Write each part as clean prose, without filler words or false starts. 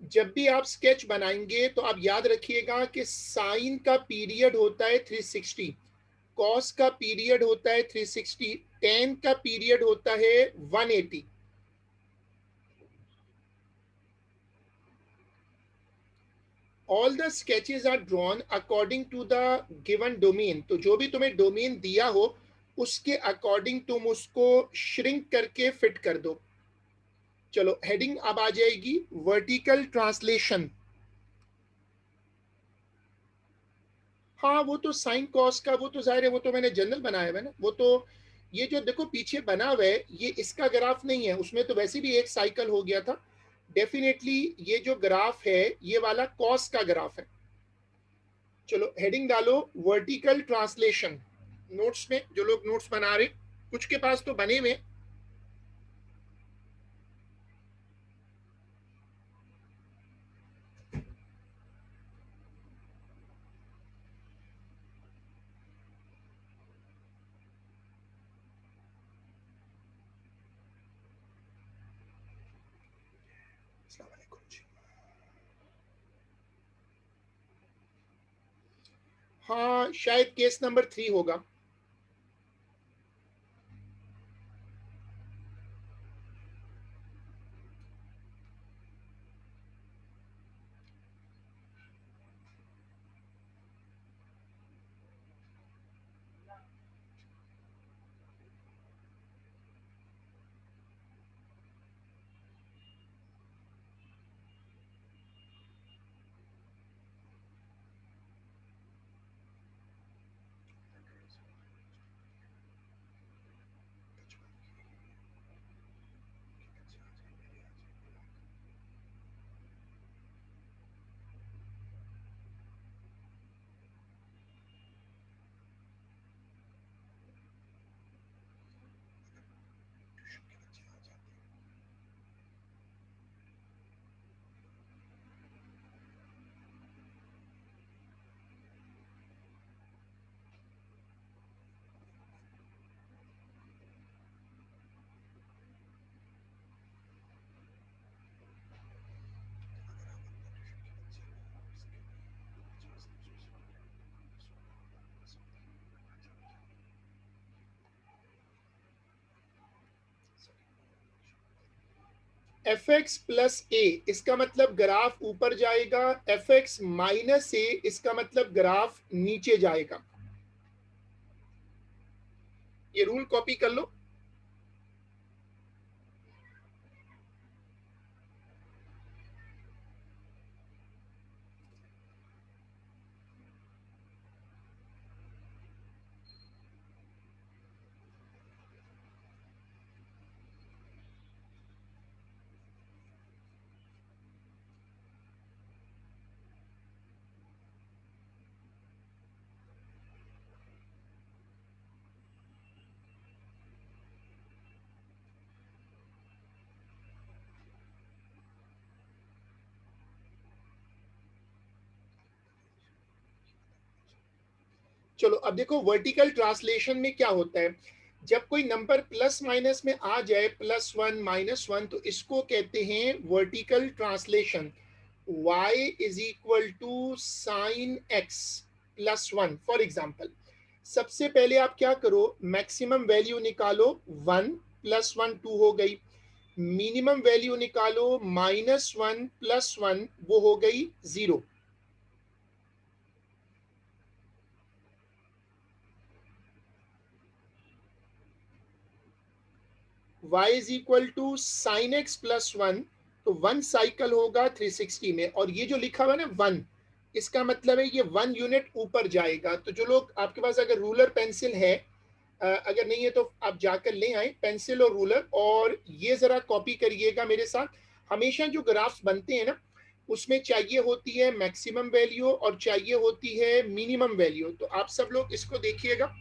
जब भी आप स्केच बनाएंगे तो आप याद रखिएगा कि साइन का पीरियड होता है 360, कॉस का पीरियड होता है 360, टेन का पीरियड होता है 180। All the sketches are drawn according to the given domain. तो जो भी तुम्हें डोमेन दिया हो उसके अकॉर्डिंग तुम उसको श्रिंक करके फिट कर दो। चलो हेडिंग अब आ जाएगी वर्टिकल ट्रांसलेशन। हाँ वो तो साइन कॉस का वो तो जाहिर है, वो तो मैंने जनरल बनाया हुआ है ना। वो तो ये जो देखो पीछे बना हुआ है ये इसका ग्राफ नहीं है, उसमें तो वैसे भी एक साइकिल हो गया था। डेफिनेटली ये जो ग्राफ है ये वाला कॉस का ग्राफ है। चलो हेडिंग डालो वर्टिकल ट्रांसलेशन। नोट्स में जो लोग नोट्स बना रहे, कुछ के पास तो बने हुए। हाँ शायद केस नंबर 3 होगा। एफ एक्स प्लस ए इसका मतलब ग्राफ ऊपर जाएगा, एफ एक्स माइनस ए इसका मतलब ग्राफ नीचे जाएगा। ये रूल कॉपी कर लो। चलो अब देखो वर्टिकल ट्रांसलेशन में क्या होता है। जब कोई नंबर प्लस माइनस में आ जाए, +1 -1, तो इसको कहते हैं vertical translation. y is equal to sine x +1 for example. सबसे पहले आप क्या करो, मैक्सिमम वैल्यू निकालो 1, +1 2 हो गई। मिनिमम वैल्यू निकालो -1 +1 वो हो गई 0। y is equal to sine x +1, तो 1 साइकिल होगा 360 में। और ये जो लिखा हुआ है ना 1, इसका मतलब है ये 1 यूनिट ऊपर जाएगा। तो जो लोग आपके पास अगर रूलर पेंसिल है, अगर नहीं है तो आप जाकर ले आए पेंसिल और रूलर, और ये जरा कॉपी करिएगा मेरे साथ। हमेशा जो ग्राफ्स बनते हैं ना उसमें चाहिए होती है मैक्सिमम वैल्यू और चाहिए होती है मिनिमम वैल्यू। तो आप सब लोग इसको देखिएगा।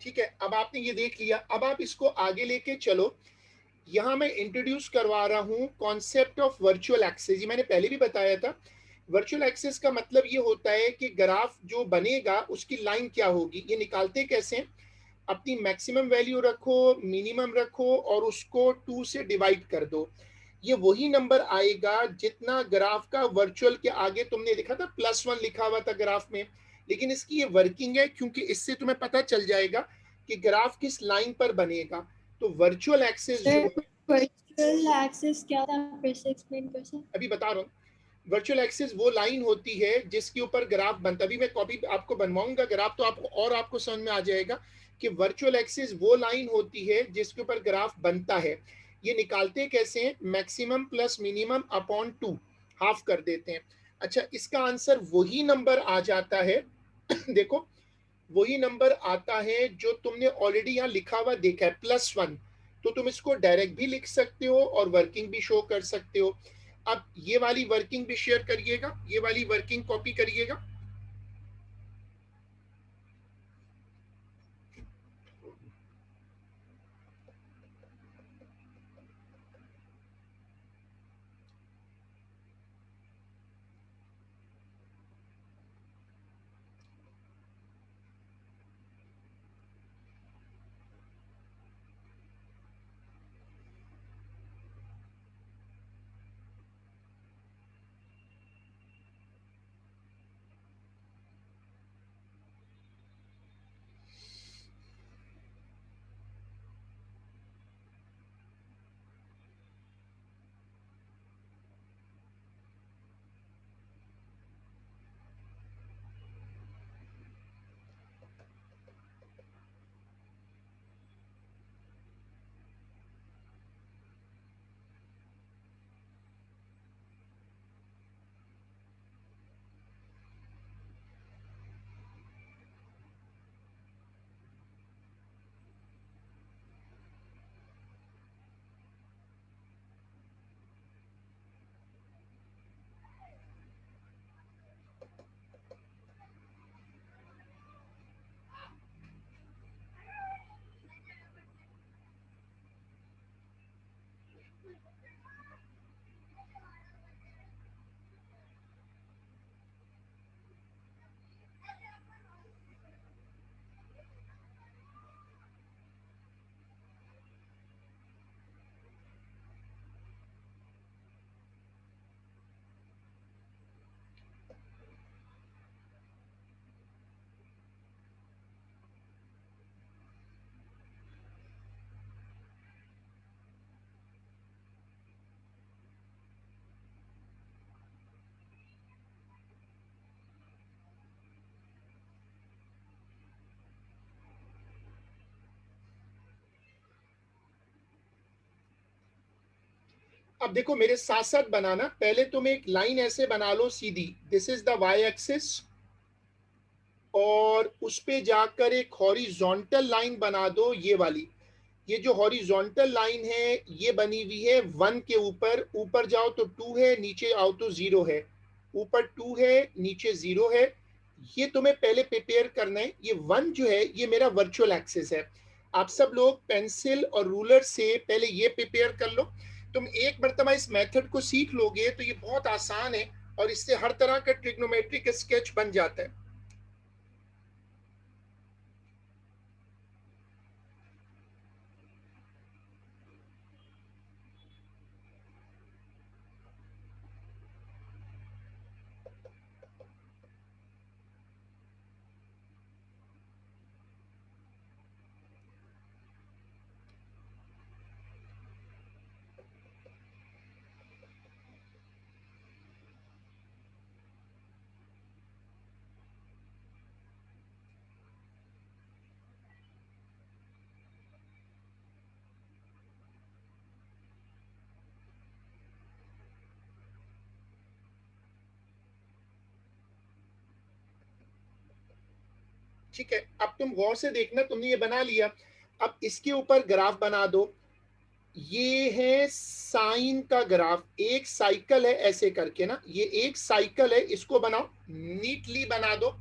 ठीक है, अब आपने ये देख लिया, अब आप इसको आगे लेके चलो। यहाँ मैं इंट्रोड्यूस करवा रहा हूँ कॉन्सेप्ट ऑफ वर्चुअल एक्सेस। ये मैंने पहले भी बताया था। वर्चुअल एक्सेस का मतलब ये होता है कि ग्राफ जो बनेगा उसकी लाइन क्या होगी। ये निकालते कैसे हैं? अपनी मैक्सिमम वैल्यू रखो, मिनिमम रखो और उसको 2 से डिवाइड कर दो। ये वही नंबर आएगा जितना ग्राफ का वर्चुअल के आगे तुमने लिखा था, +1 लिखा हुआ था ग्राफ में। लेकिन इसकी ये वर्किंग है, क्योंकि इससे तुम्हें पता चल जाएगा कि ग्राफ किस लाइन पर बनेगा। तो वर्चुअल एक्सेस जो सर वर्चुअल एक्सेस क्या था, फिर से एक्सप्लेन कर सर। अभी बता रहा हूँ, वर्चुअल एक्सिस वो लाइन होती है जिसके ऊपर ग्राफ बनता है। अभी मैं कॉपी आपको बनवाऊंगा ग्राफ, तो आपको और आपको समझ में आ जाएगा कि वर्चुअल एक्सिस वो लाइन होती है जिसके ऊपर ग्राफ बनता है। ये निकालते कैसे हैं? Maximum plus minimum upon 2, half कर देते हैं। अच्छा, इसका आंसर वही नंबर आ जाता है देखो, वही नंबर आता है जो तुमने ऑलरेडी यहाँ लिखा हुआ देखा है, +1। तो तुम इसको डायरेक्ट भी लिख सकते हो और वर्किंग भी शो कर सकते हो। अब ये वाली वर्किंग भी शेयर करिएगा, ये वाली वर्किंग कॉपी करिएगा। अब देखो, मेरे साथ साथ बनाना। पहले तुम एक लाइन ऐसे बना लो सीधी, this is the Y axis, और उस पे जाकर एक हॉरिजॉन्टल लाइन बना दो, ये वाली। ये जो हॉरिजॉन्टल लाइन है ये बनी हुई है 1 के ऊपर। ऊपर जाओ तो 2 है, नीचे आओ तो 0 है। ऊपर 2 है, नीचे 0 है। ये तुम्हें पहले प्रिपेयर करना है। ये 1 जो है ये मेरा वर्चुअल एक्सिस है। आप सब लोग पेंसिल और रूलर से पहले ये प्रिपेयर कर लो। तुम एक मरतबा इस मेथड को सीख लोगे तो ये बहुत आसान है, और इससे हर तरह का ट्रिग्नोमेट्रिक स्केच बन जाता है। ठीक है, अब तुम गौर से देखना, तुमने ये बना लिया। अब इसके ऊपर ग्राफ बना दो। ये है साइन का ग्राफ, एक साइकिल है ऐसे करके ना, ये एक साइकिल है, इसको बनाओ, नीटली बना दो।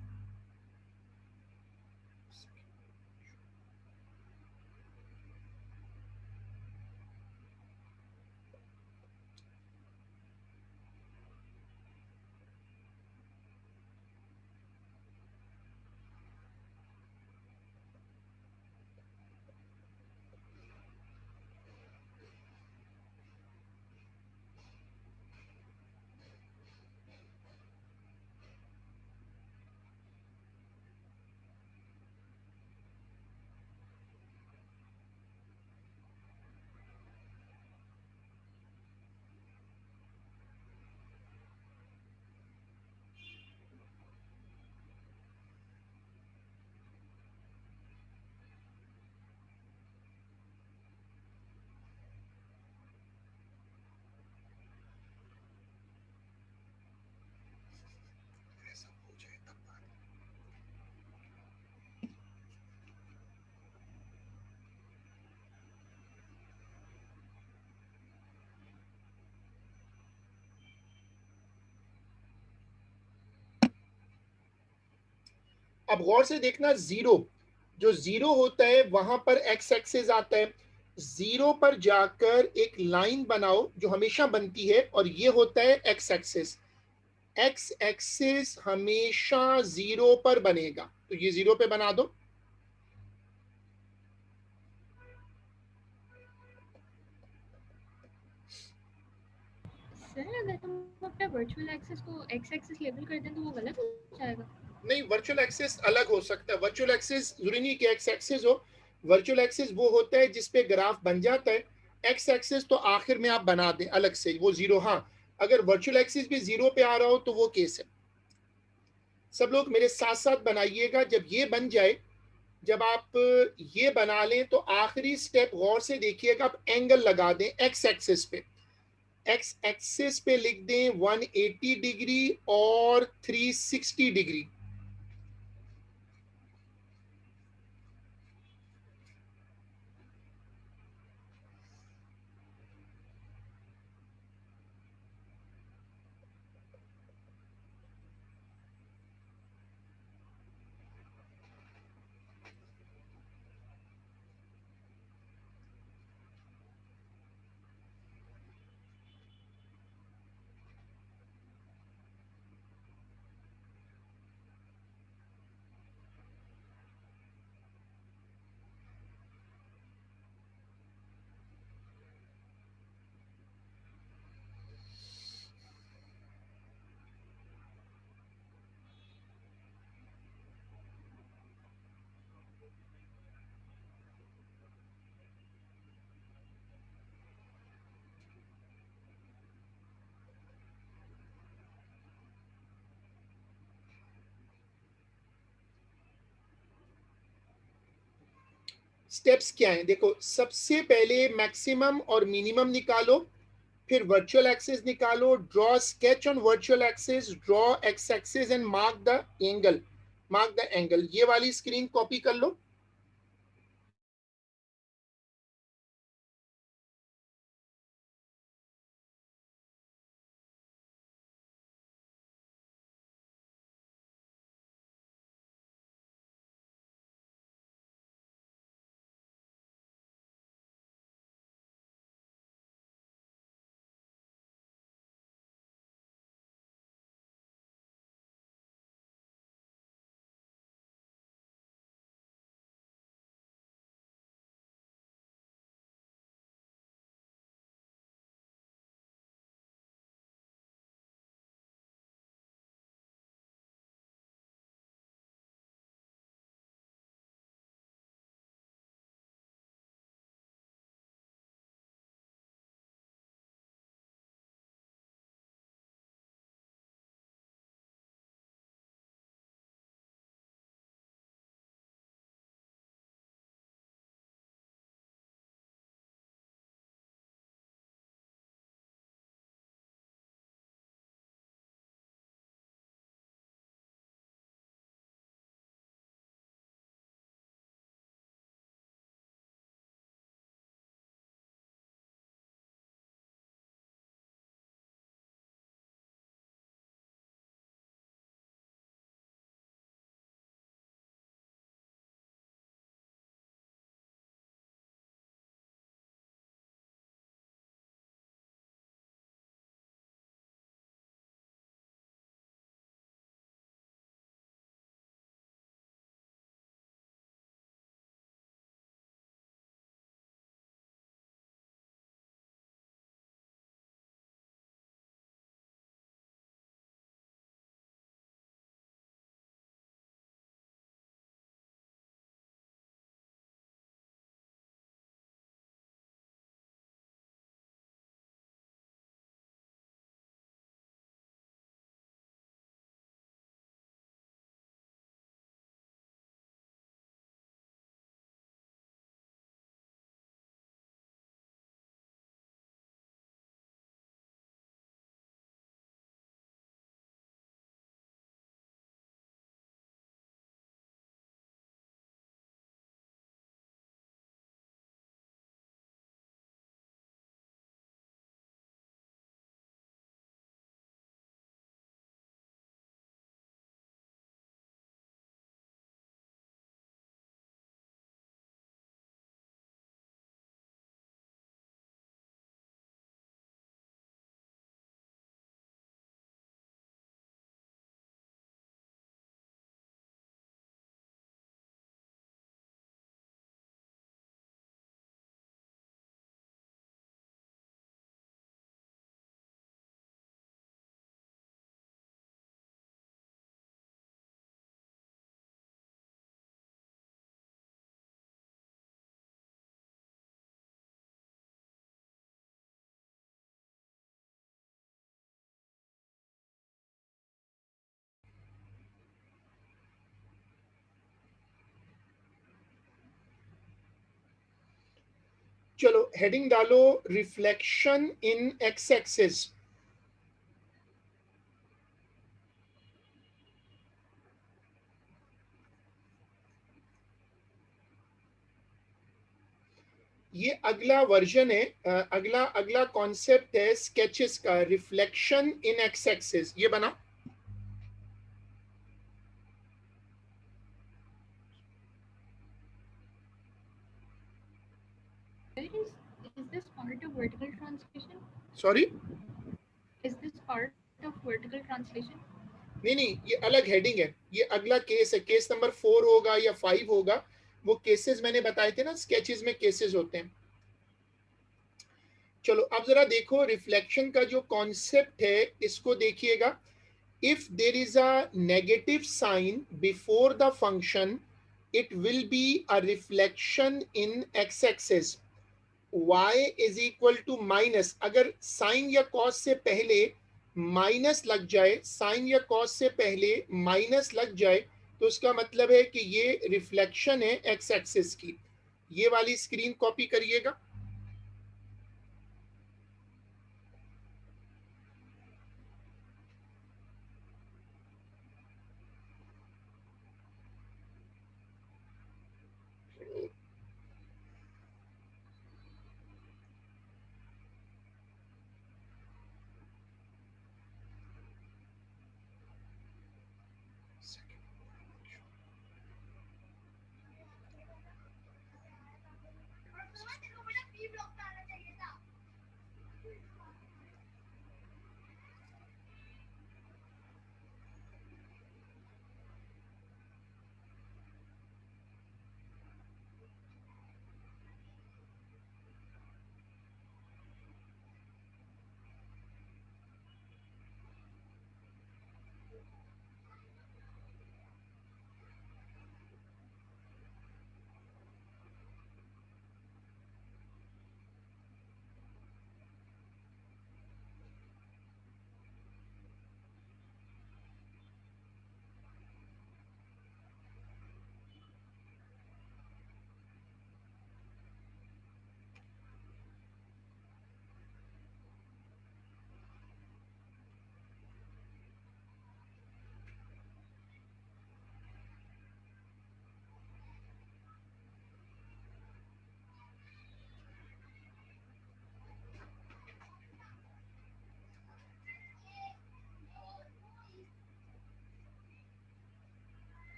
अब गौर से देखना, जीरो, जो जीरो होता है वहां पर एक्स एक्सिस आता है, जीरो पर जाकर एक लाइन बनाओ जो हमेशा बनती है, और ये होता है एक्स एक्सिस। एक्स एक्सिस हमेशा जीरो पर बनेगा, तो ये जीरो पे बना दो। सर अगर हम अपना वर्चुअल एक्सेस को एक्स एक्सिस लेबल कर दें तो वो गलत हो जाएगा? नहीं, वर्चुअल एक्सिस अलग हो सकता है। वर्चुअल एक्सिस जरूरी नहीं कि एक्स एक्सिस हो। वर्चुअल एक्सिस वो होता है जिसपे ग्राफ बन जाता है। एक्स एक्सिस तो आखिर में आप बना दें अलग से, वो जीरो। हाँ, अगर वर्चुअल एक्सिस भी जीरो पे आ रहा हो तो वो केस है। सब लोग मेरे साथ साथ बनाइएगा। जब ये बन जाए, जब आप ये बना लें तो आखिरी स्टेप गौर से देखिएगा, आप एंगल लगा दें एक्स एक्सिस पे। एक्स एक्सिस पे लिख दें 180 डिग्री और 360 डिग्री। स्टेप्स क्या हैं देखो, सबसे पहले मैक्सिमम और मिनिमम निकालो, फिर वर्चुअल एक्सिस निकालो, draw sketch on virtual axis, draw x axis and mark the angle. Mark the angle, ये वाली स्क्रीन कॉपी कर लो। चलो हेडिंग डालो रिफ्लेक्शन इन एक्स एक्सिस। ये अगला वर्जन है, अगला अगला कॉन्सेप्ट है स्केचेस का, रिफ्लेक्शन इन एक्स एक्सिस। ये बना Is this part of vertical translation? Sorry, Is this part of vertical translation? नहीं नहीं, ये अलग हेडिंग है, ये अगला केस है, केस नंबर 4 होगा या 5 होगा। वो केसेस मैंने बताए थे ना, स्केचेस में केसेस होते हैं। चलो अब जरा देखो रिफ्लेक्शन का जो कॉन्सेप्ट है इसको देखिएगा। If there is a negative sign before the function, it will be a reflection in x axis। y is equal to minus, अगर साइन या कॉस से पहले माइनस लग जाए, साइन या कॉस से पहले माइनस लग जाए, तो उसका मतलब है कि ये रिफ्लेक्शन है एक्स एक्सिस की। ये वाली स्क्रीन कॉपी करिएगा।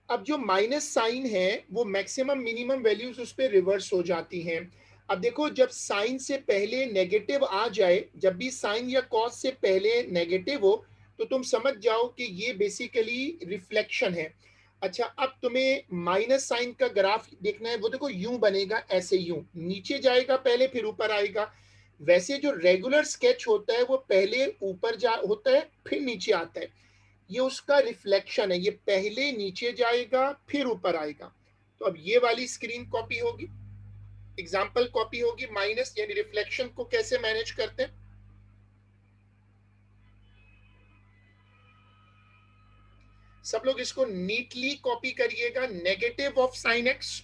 अब जो माइनस साइन है वो मैक्सिमम मिनिमम वैल्यूज उस पर रिवर्स हो जाती हैं। अब देखो जब साइन से पहले नेगेटिव आ जाए, जब भी साइन या कॉस से पहले नेगेटिव हो, तो तुम समझ जाओ कि ये बेसिकली रिफ्लेक्शन है। अच्छा, अब तुम्हें माइनस साइन का ग्राफ देखना है, वो देखो यूं बनेगा, ऐसे यूं नीचे जाएगा पहले फिर ऊपर आएगा। वैसे जो रेगुलर स्केच होता है वो पहले ऊपर जा होता है फिर नीचे आता है, ये उसका रिफ्लेक्शन है, ये पहले नीचे जाएगा फिर ऊपर आएगा। तो अब ये वाली स्क्रीन कॉपी होगी, एग्जाम्पल कॉपी होगी, माइनस यानी रिफ्लेक्शन को कैसे मैनेज करते हैं। सब लोग इसको नीटली कॉपी करिएगा, नेगेटिव ऑफ साइन एक्स।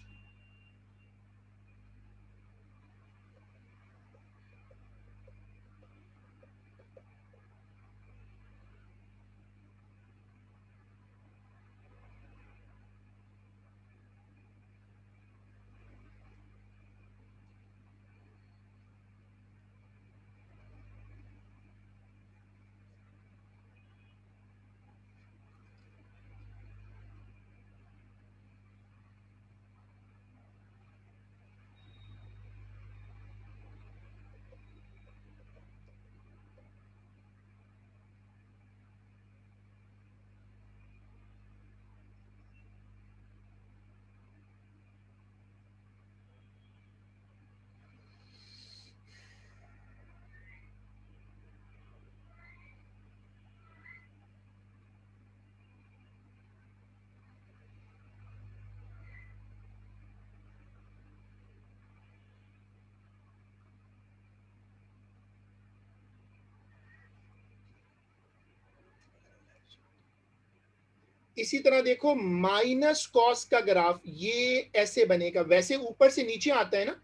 इसी तरह देखो माइनस कॉस का ग्राफ ये ऐसे बनेगा, वैसे ऊपर से नीचे आता है ना,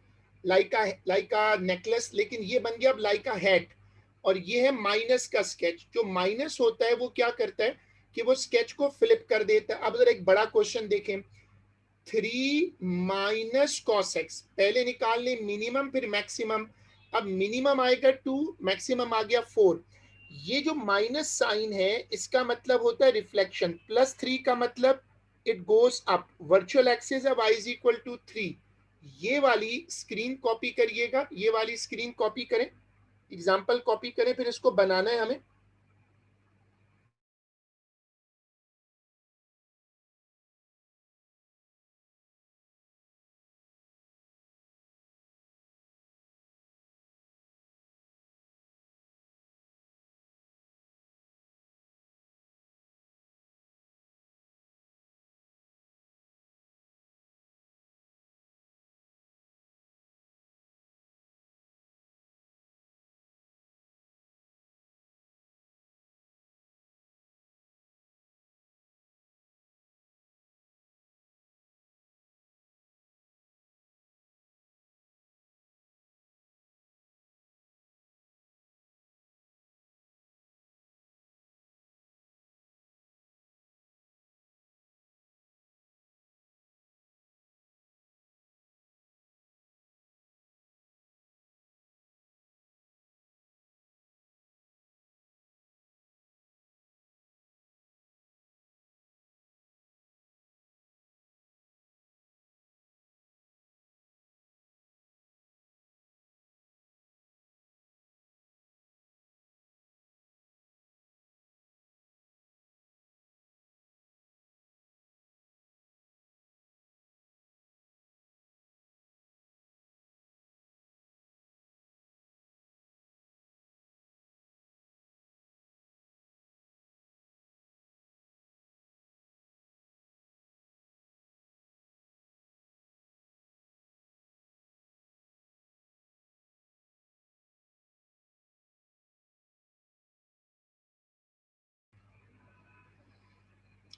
लाइका नेकलेस, लेकिन ये बन गया अब लाइका हैट, और ये है माइनस का स्केच। जो माइनस होता है वो क्या करता है कि वो स्केच को फ्लिप कर देता है। अब अगर एक बड़ा क्वेश्चन देखें, 3 माइनस कॉस एक्स, पहले निकाल लें मिनिमम फिर मैक्सिमम। अब मिनिमम आएगा 2, मैक्सिमम आ गया 4। ये जो माइनस साइन है इसका मतलब होता है रिफ्लेक्शन, +3 का मतलब it goes up, virtual axis अब y इज इक्वल टू 3। ये वाली स्क्रीन कॉपी करिएगा, ये वाली स्क्रीन कॉपी करें, एग्जाम्पल कॉपी करें, फिर इसको बनाना है हमें।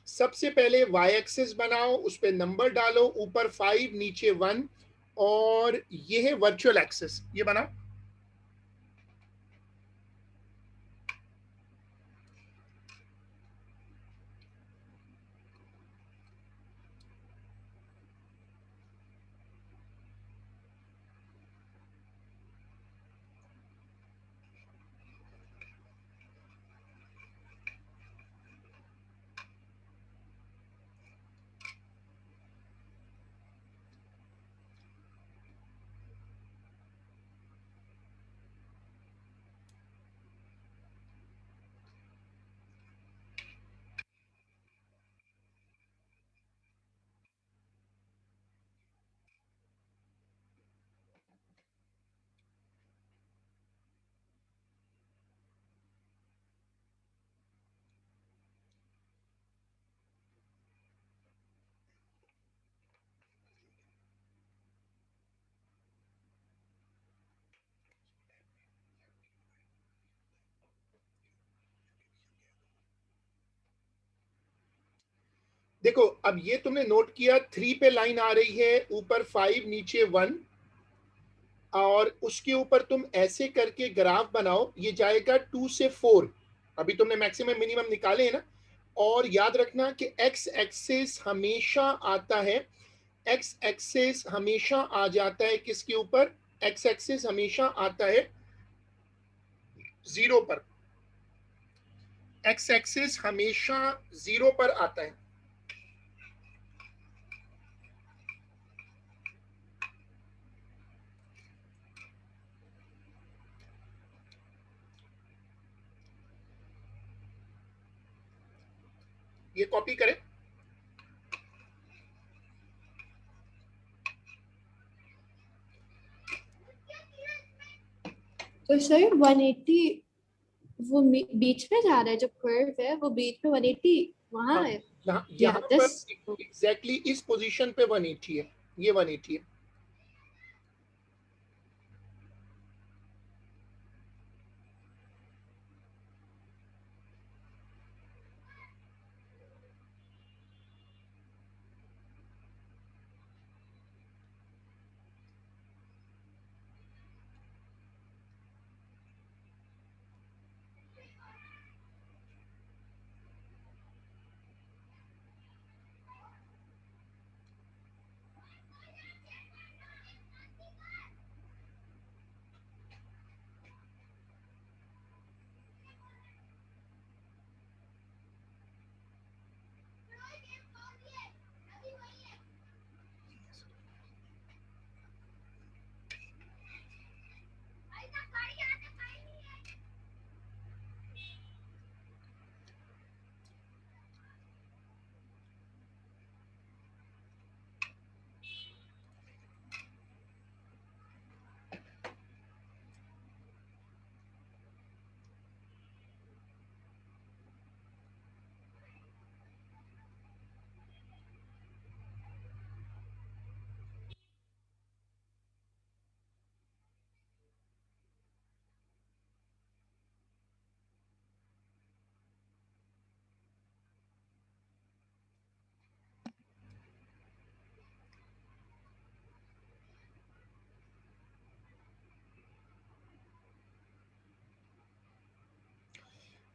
सबसे पहले वाई एक्सिस बनाओ, उस पर नंबर डालो, ऊपर 5 नीचे 1, और ये है वर्चुअल एक्सिस, ये बनाओ। देखो अब ये तुमने नोट किया, 3 पे लाइन आ रही है, ऊपर 5 नीचे 1, और उसके ऊपर तुम ऐसे करके ग्राफ बनाओ, ये जाएगा 2 से 4। अभी तुमने मैक्सिमम मिनिमम निकाले हैं ना। और याद रखना कि एक्स एक्सिस हमेशा आता है, एक्स एक्सिस हमेशा आ जाता है किसके ऊपर, एक्स एक्सिस हमेशा आता है 0 पर, एक्स एक्सिस हमेशा 0 पर आता है। ये कॉपी करें। तो सर 180 वो बीच में जा रहा है, जो कर्व है वो बीच में 180 वहां हाँ, है। यहाँ पर एग्जैक्टली इस पोजीशन पे 180 है, ये 180 है।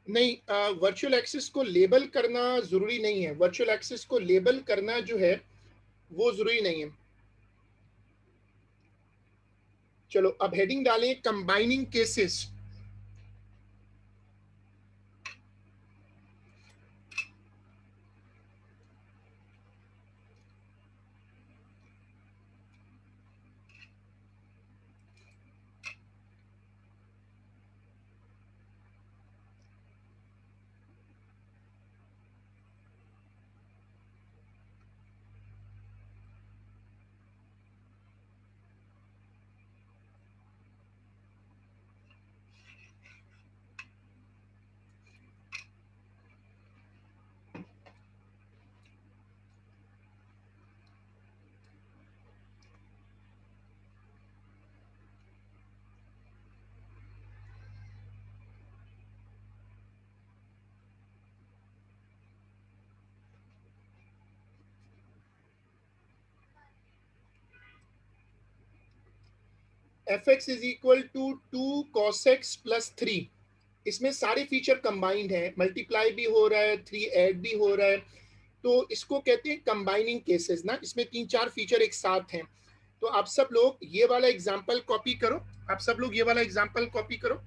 नहीं, वर्चुअल एक्सिस को लेबल करना जरूरी नहीं है। वर्चुअल एक्सिस को लेबल करना जो है वो जरूरी नहीं है। चलो अब हेडिंग डालें combining cases. F x is equal to 2 cos x + 3। इसमें सारे फीचर कंबाइंड हैं, मल्टीप्लाई भी हो रहा है, 3 ऐड भी हो रहा है, तो इसको कहते हैं कंबाइनिंग केसेस ना। इसमें 3-4 फीचर एक साथ हैं। तो आप सब लोग ये वाला एग्जांपल कॉपी करो। आप सब लोग ये वाला एग्जांपल कॉपी करो।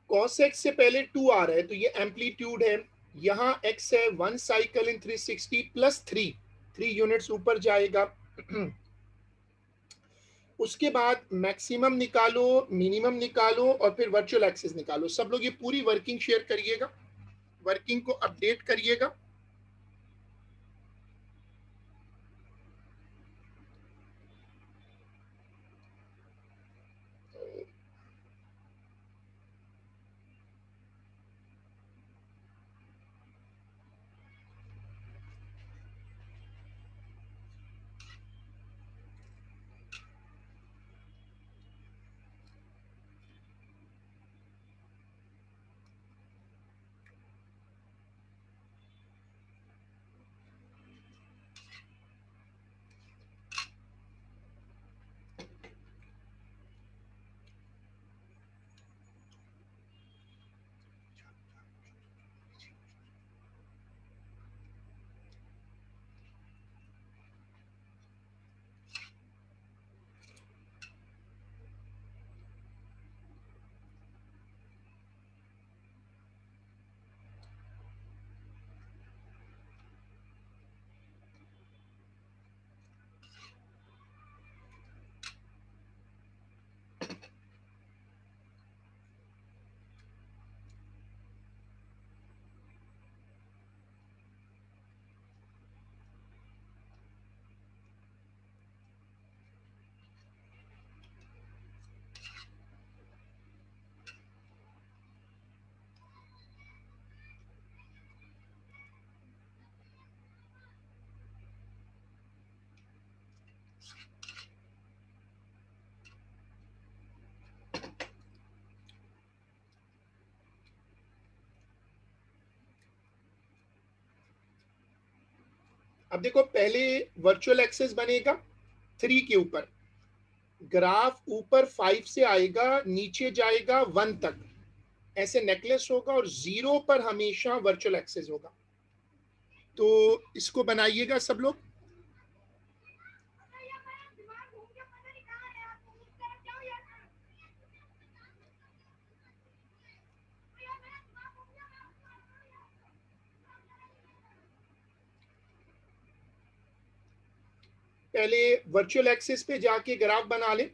cos x से पहले 2 आ रहा है तो ये एम्पलीट्यूड है। यहाँ x है 1 साइकिल इन 360 + 3 यूनिट्स ऊपर जाएगा। उसके बाद मैक्सिमम निकालो, मिनिमम निकालो और फिर वर्चुअल एक्सिस निकालो। सब लोग ये पूरी वर्किंग शेयर करिएगा, वर्किंग को अपडेट करिएगा। अब देखो, पहले वर्चुअल एक्सेस बनेगा 3 के ऊपर, ग्राफ ऊपर 5 से आएगा, नीचे जाएगा 1 तक, ऐसे नेकलेस होगा और 0 पर हमेशा वर्चुअल एक्सेस होगा। तो इसको बनाइएगा सब लोग। पहले वर्चुअल एक्सिस पे जाके ग्राफ बना लें।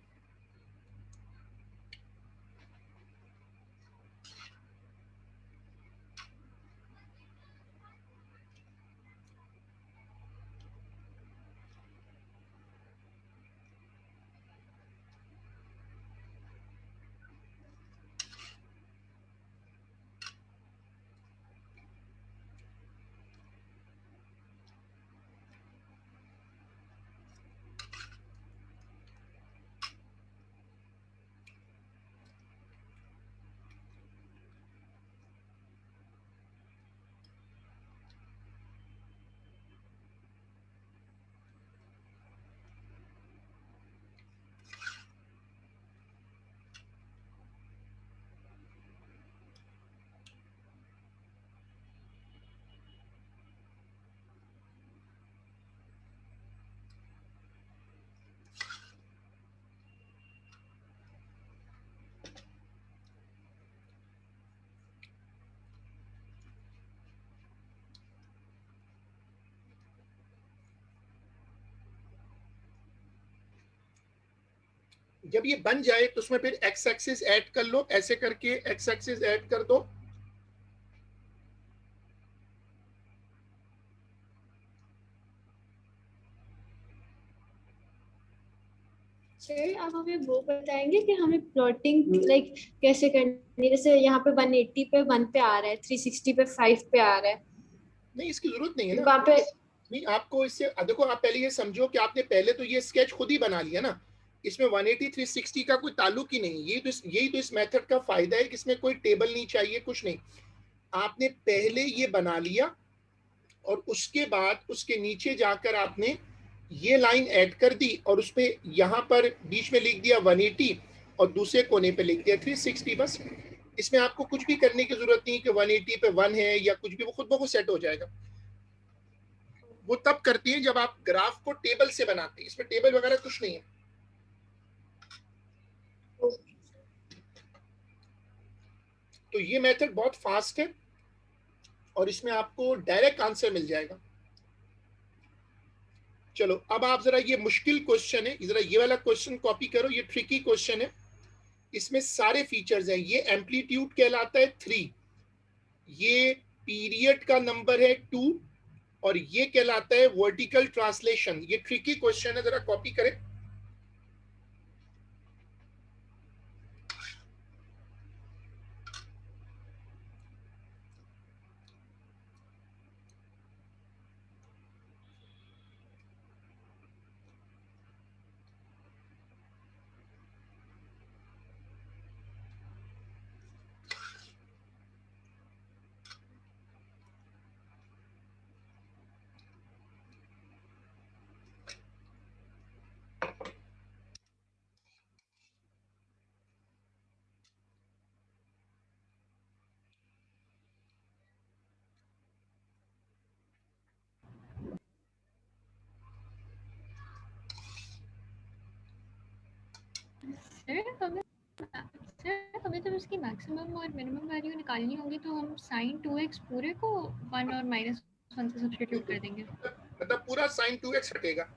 जब ये बन जाए तो उसमें फिर एक्स एक्सिस ऐड कर लो, ऐसे करके एक्स एक्सिस ऐड कर दो। सर आप हमें वो बताएंगे कि हमें प्लॉटिंग लाइक कैसे करनी है? जैसे यहाँ पे 180 पे 1 पे आ रहा है, 360 पे 5 पे आ रहा है, नहीं, इसकी जरूरत नहीं है ना। वहाँ पे नहीं, आपको इससे देखो, आप पहले ये समझो कि आपने पहले तो ये स्केच खुद ही बना लिया ना, इसमें 180 360 का कोई ताल्लुक ही नहीं। यही तो इस मेथड का फायदा है कि इसमें कोई टेबल नहीं चाहिए, कुछ नहीं। आपने पहले ये बना लिया और उसके बाद उसके नीचे जाकर आपने ये लाइन ऐड कर दी और उसपे यहाँ पर बीच में लिख दिया 180 और दूसरे कोने पे लिख दिया 360। बस इसमें आपको कुछ भी करने की जरूरत नहीं कि 180 पे 1 है या कुछ भी, वो खुद ब खुद सेट हो जाएगा। वो तब करती है जब आप ग्राफ को टेबल से बनाते हैं, इसमें टेबल वगैरह कुछ नहीं है। तो ये मेथड बहुत फास्ट है और इसमें आपको डायरेक्ट आंसर मिल जाएगा। चलो अब आप जरा, ये मुश्किल क्वेश्चन है, जरा ये वाला क्वेश्चन कॉपी करो, ये ट्रिकी क्वेश्चन है। इसमें सारे फीचर्स हैं। ये एम्पलीट्यूड कहलाता है 3, ये पीरियड का नंबर है 2 और ये कहलाता है वर्टिकल ट्रांसलेशन। ये ट्रिकी क्वेश्चन है, जरा कॉपी करें। हमें जब इसकी मैक्सिमम और मिनिमम वैल्यू निकालनी होगी तो हम sin 2x पूरे को 1 और -1 से सब्स्टिट्यूट कर देंगे। मतलब पूरा sin 2x हटेगा।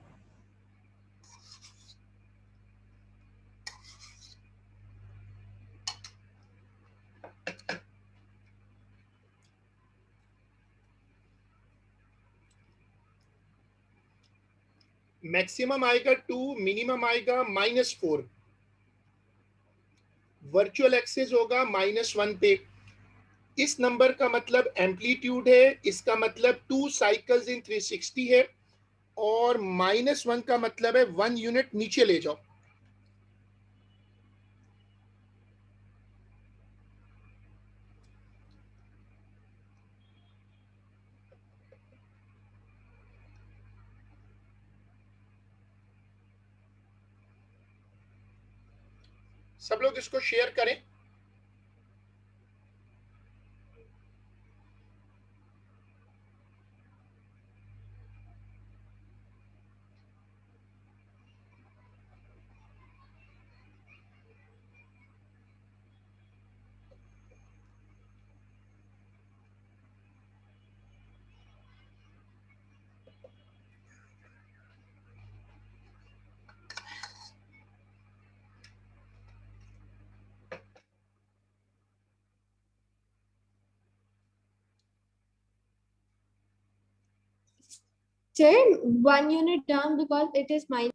मैक्सिमम आएगा 2, मिनिमम आएगा -4, वर्चुअल एक्सिस होगा -1 पे। इस नंबर का मतलब एम्पलीट्यूड है, इसका मतलब 2 साइकिल्स इन 360 है और -1 का मतलब है 1 यूनिट नीचे ले जाओ। सब लोग इसको शेयर करें। Sir, 1 unit down because it is minus.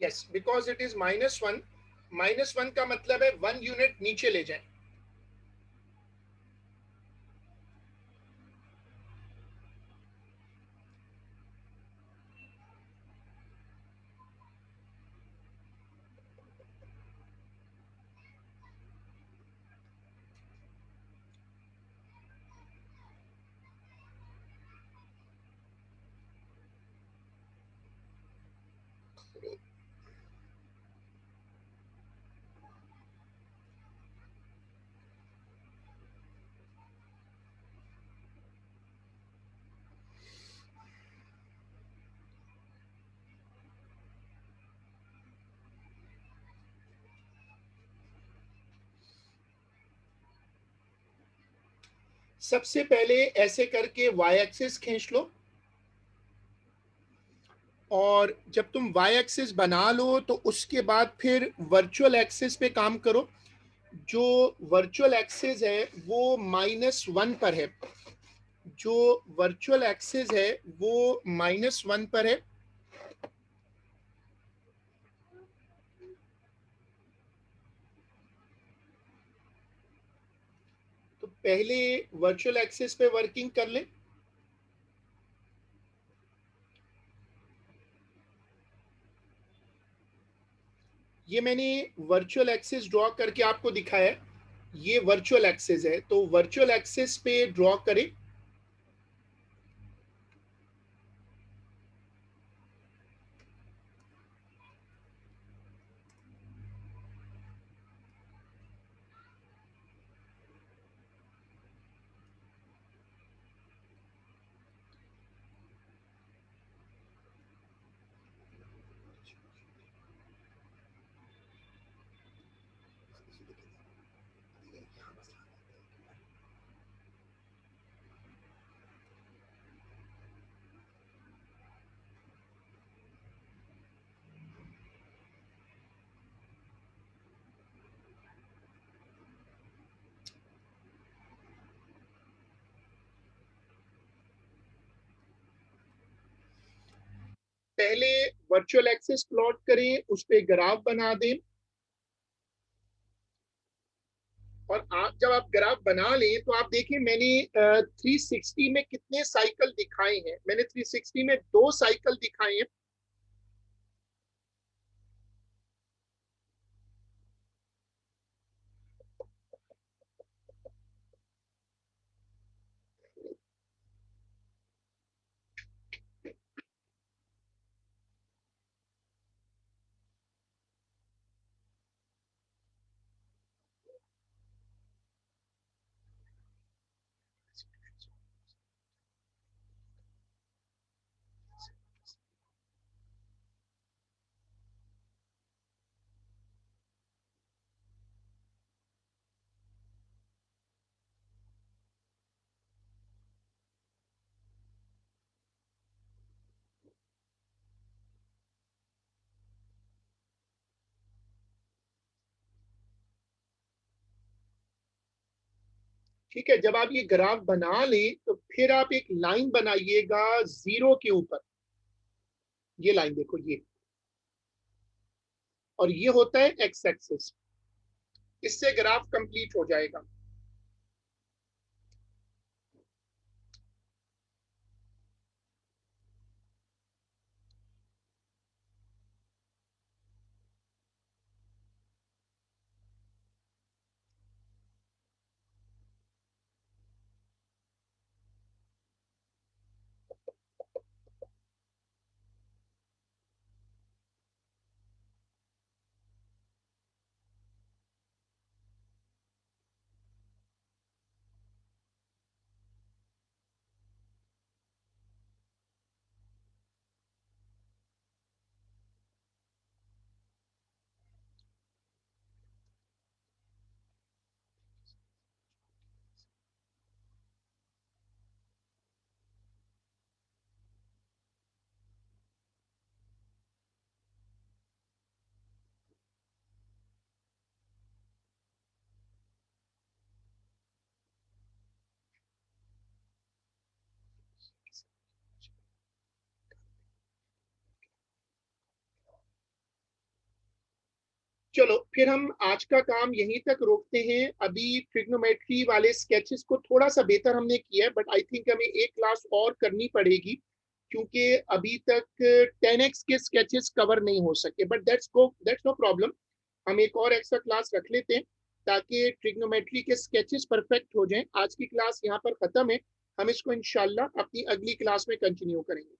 Yes, because it is -1. -1 का मतलब है 1 यूनिट नीचे ले जाएं. सबसे पहले ऐसे करके y एक्सिस खींच लो, और जब तुम y एक्सिस बना लो तो उसके बाद फिर वर्चुअल एक्सिस पे काम करो. जो वर्चुअल एक्सिस है वो -1 पर है. जो वर्चुअल एक्सिस है वो -1 पर है. तो पहले वर्चुअल एक्सिस पे वर्किंग कर लें. ये मैंने वर्चुअल एक्सिस ड्रॉ करके आपको दिखाया है. ये वर्चुअल एक्सिस है, तो वर्चुअल एक्सिस पे ड्रॉ करें. पहले वर्चुअल एक्सिस प्लॉट करें, उस पे ग्राफ बना दें, और आप जब आप ग्राफ बना लें तो आप देखिए मैंने 360 में कितने साइकिल दिखाए हैं. मैंने 360 में 2 साइकिल दिखाए हैं. ठीक है, जब आप ये ग्राफ बना लें तो फिर आप एक लाइन बनाइएगा 0 के ऊपर. ये लाइन देखो, ये, और ये होता है एक्स एक्सिस. इससे ग्राफ कंप्लीट हो जाएगा. चलो फिर हम आज का काम यहीं तक रोकते हैं। अभी ट्रिग्नोमेट्री वाले स्केचेस को थोड़ा सा बेहतर हमने किया है, बट आई थिंक हमें एक क्लास और करनी पड़ेगी, क्योंकि अभी तक 10x के स्केचेस कवर नहीं हो सके। बट दैट्स नो प्रॉब्लम, हम एक और एक्स्ट्रा क्लास रख लेते हैं ताकि ट्रिग्नोमेट्री के स्केचेस परफेक्ट हो जाएं। आज की क्लास यहाँ पर खत्म है, हम इसको इंशाल्लाह अपनी अगली क्लास में कंटिन्यू करेंगे।